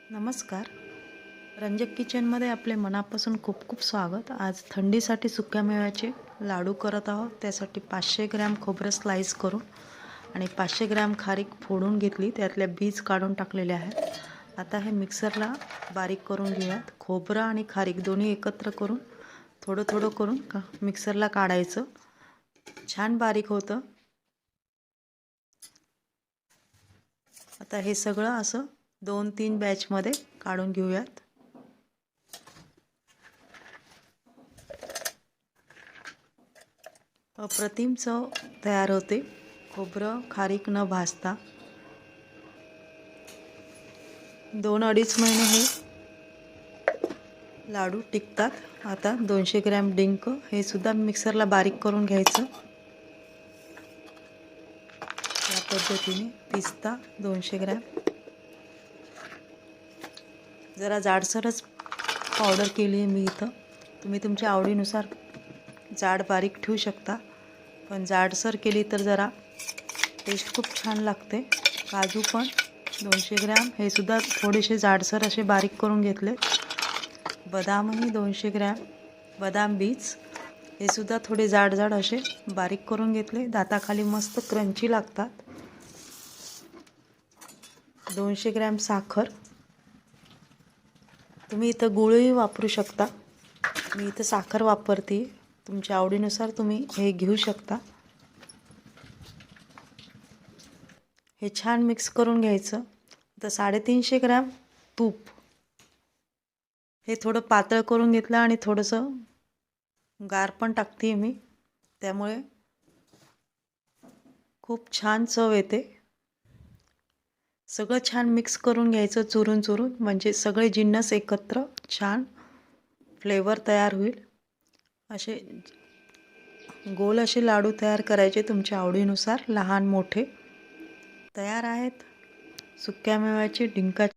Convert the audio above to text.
नमस्कार. रंजक किचनमध्ये आपले मनापासून खूप खूप स्वागत. आज थंडीसाठी सुक्या मेव्याचे लाडू करत आहोत. त्यासाठी 500 ग्रॅम खोबरं स्लाईस करून आणि 500 ग्रॅम खारीक फोडून घेतली, त्यातल्या बीज काढून टाकलेले आहेत. आता हे मिक्सरला बारीक करून घेऊयात. खोबरं आणि खारीक दोन्ही एकत्र करून थोडं थोडं करून मिक्सरला काढायचं. छान बारीक होतं. आता हे सगळं असं 2-3 बॅचमध्ये काढून घेऊयात. अप्रतिम चव तयार होते खोबरं खारीक न भाजता. 2-2.5 महिने हे लाडू टिकतात. आता 200 ग्रॅम डिंक हे सुद्धा मिक्सरला बारीक करून घ्यायचं. या पद्धतीने पिस्ता 200 ग्रॅम, जरा जाडसरच पावडर केली आहे मी इथं. तुम्ही तुमच्या आवडीनुसार जाड बारीक ठेवू शकता, पण जाडसर केली तर जरा टेस्ट खूप छान लागते. काजू पण 200 ग्रॅम हे सुद्धा थोडेसे जाडसर असे बारीक करून घेतले. बदामही 200 ग्रॅम, बदाम बीज हे सुद्धा थोडे जाड जाड असे बारीक करून घेतले. दाताखाली मस्त क्रंची लागतात. 200 ग्रॅम साखर, तुम्ही इथं गूळही वापरू शकता. मी इथं साखर वापरते. तुमच्या आवडीनुसार तुम्ही हे घेऊ शकता. हे छान मिक्स करून घ्यायचं. आता 350 ग्रॅम तूप हे थोडं पातळ करून घेतलं आणि थोडंसं गार पण टाकते मी, त्यामुळे खूप छान चव येते. सगळं छान मिक्स करून घ्यायचं चुरून चुरून, म्हणजे सगळे जिन्नस एकत्र छान फ्लेवर तयार होईल. असे गोल असे लाडू तयार करायचे तुमच्या आवडीनुसार, लहान मोठे. तयार आहेत सुक्या मेव्याचे डिंकाचे